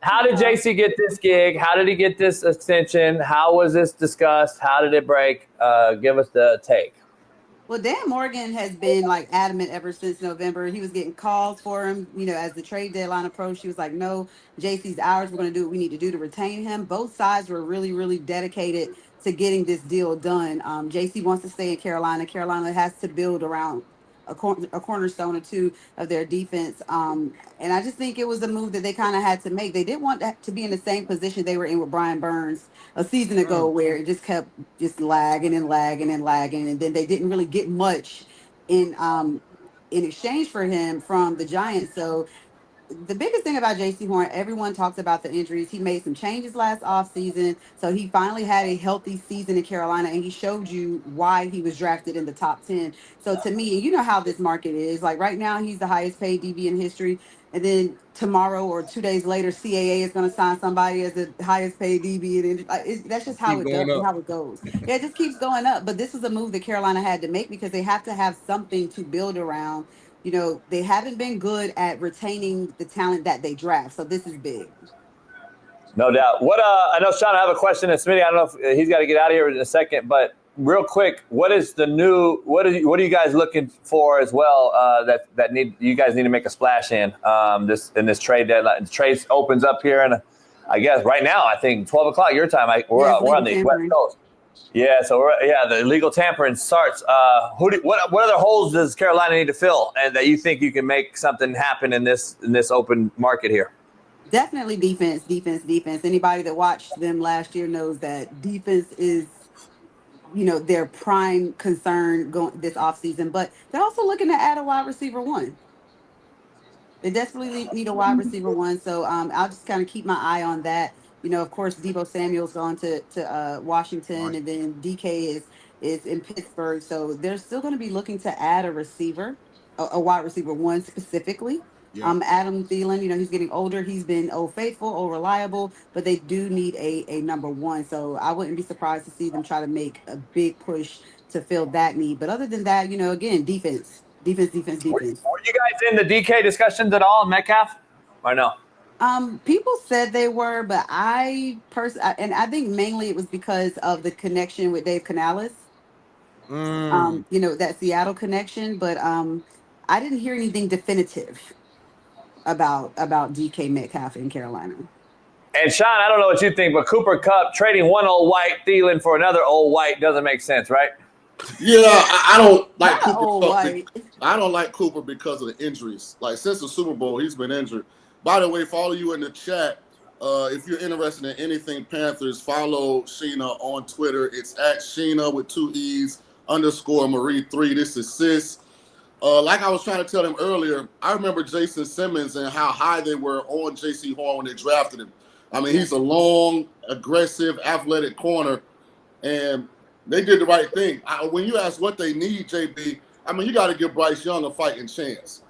How did Jaycee get this gig? How did he get this extension? How was this discussed? How did it break? Give us the take. Well, Dan Morgan has been like adamant ever since November. He was getting calls for him, as the trade deadline approached. He was like, no, JC's ours. We're going to do what we need to do to retain him. Both sides were really, really dedicated to getting this deal done. JC wants to stay in Carolina. Carolina has to build around a cornerstone or two of their defense. And I just think it was a move that they kind of had to make. They didn't want to be in the same position they were in with Brian Burns a season ago, where it just kept just lagging and lagging and lagging, and then they didn't really get much in exchange for him from the Giants. So the biggest thing about Jaycee Horn, everyone talks about the injuries. He made some changes last offseason, so he finally had a healthy season in Carolina, and he showed you why he was drafted in the top 10. So to me, you know how this market is. Like right now, he's the highest paid DB in history, and then tomorrow or 2 days later, CAA is going to sign somebody as the highest paid DB. And that's just how it goes. Yeah, it just keeps going up. But this is a move that Carolina had to make because they have to have something to build around. They haven't been good at retaining the talent that they draft. So this is big. No doubt. I know, Shaun, I have a question. And Smitty, I don't know if he's got to get out of here in a second, but real quick, what are you guys looking for as well that you guys need to make a splash in this trade deadline? The trade opens up here, and I guess right now, I think 12 o'clock your time. We're on the West Coast. Yeah, so the illegal tampering starts. What other holes does Carolina need to fill, and that you think you can make something happen in this open market here? Definitely defense. Anybody that watched them last year knows that defense is, their prime concern going this offseason. But they're also looking to add a wide receiver one. They desperately need a wide receiver one. So I'll just kind of keep my eye on that. Of course, Deebo Samuel's gone to Washington, and then DK is in Pittsburgh. So they're still going to be looking to add a receiver, a wide receiver one specifically. Yeah. Adam Thielen, he's getting older. He's been faithful, reliable, but they do need a number one. So I wouldn't be surprised to see them try to make a big push to fill that need. But other than that, again, defense. Were you guys in the DK discussions at all, Metcalf, or no? People said they were, but I think mainly it was because of the connection with Dave Canales. That Seattle connection, but I didn't hear anything definitive about DK Metcalf in Carolina. And Shaun, I don't know what you think, but Cooper Kupp trading one old white Thielen for another old white doesn't make sense, right? Yeah, I don't like Cooper. I don't like Cooper because of the injuries. Like since the Super Bowl, he's been injured. By the way, for all of you in the chat, if you're interested in anything Panthers, follow Sheena on Twitter. It's at Sheena with 2 E's _Marie3. This is Sis. Like I was trying to tell him earlier, I remember Jason Simmons and how high they were on Jaycee Horn when they drafted him. I mean, he's a long, aggressive, athletic corner, and they did the right thing. When you ask what they need, JB, I mean, you got to give Bryce Young a fighting chance.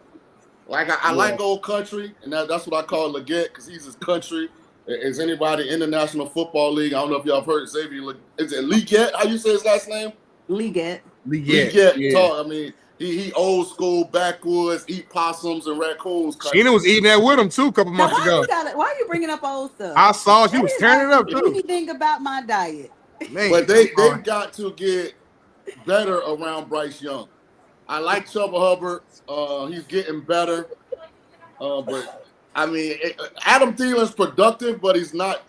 Like I like Old Country, and that's what I call Leggett because he's as country as anybody in the National Football League. I don't know if y'all have heard Xavier. Is it Leggett? How you say his last name? Leggett. Yeah. I mean, he old school, backwoods, eat possums and raccoons. Sheena was eating that with him too a couple months ago. Why are you bringing up old stuff? I saw she was tearing it up too. Anything about my diet? Man, but they've got to get better around Bryce Young. I like Chuba Hubbard. He's getting better. But, I mean, Adam Thielen's productive, but he's not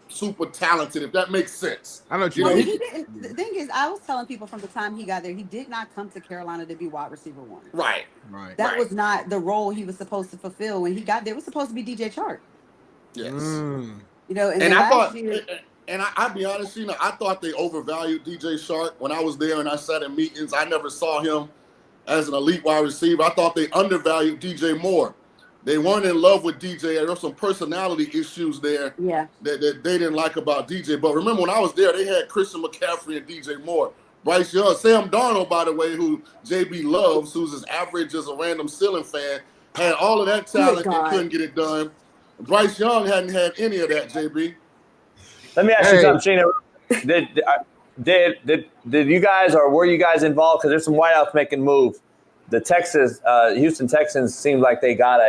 super talented, if that makes sense. I know what you mean. The thing is, I was telling people from the time he got there, he did not come to Carolina to be wide receiver one. Right. That was not the role he was supposed to fulfill. When he got there, it was supposed to be DJ Chark. Yes. And I thought... And I'll be honest, I thought they overvalued DJ Chark. When I was there and I sat in meetings, I never saw him as an elite wide receiver. I thought they undervalued DJ Moore. They weren't in love with DJ. There were some personality issues there that they didn't like about DJ. But remember, when I was there, they had Christian McCaffrey and DJ Moore. Bryce Young, Sam Darnold, by the way, who JB loves, who's as average as a random ceiling fan, had all of that talent and couldn't get it done. Bryce Young hadn't had any of that, JB. Let me ask you something, Sheena. Did you guys or were you guys involved? Because there's some whiteouts making moves. The Houston Texans seemed like they got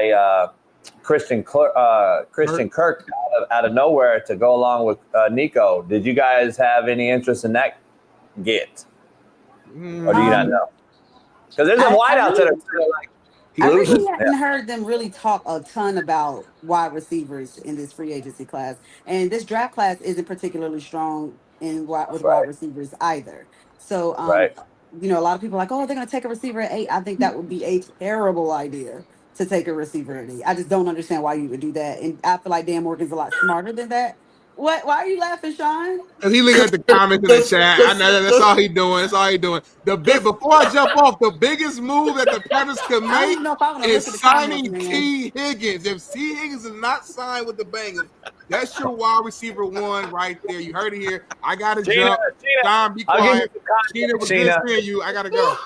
Christian Kirk out of nowhere to go along with Nico. Did you guys have any interest in that get? Or do you not know? Because there's some wideouts that are like. I really hadn't heard them really talk a ton about wide receivers in this free agency class. And this draft class isn't particularly strong with wide receivers either. So, you know, a lot of people are like, oh, they're going to take a receiver at 8. I think that would be a terrible idea to take a receiver at 8. I just don't understand why you would do that. And I feel like Dan Morgan's a lot smarter than that. What? Why are you laughing, Shaun? He looking at the comments in the chat. I know that's all he doing. That's all he doing. Before I jump off, the biggest move that the Panthers could make is signing T. Higgins. If T. Higgins is not signed with the Bengals, that's your wide receiver 1 right there. You heard it here. I gotta jump. Don, be quiet. Sheena, was good seeing you. I gotta go.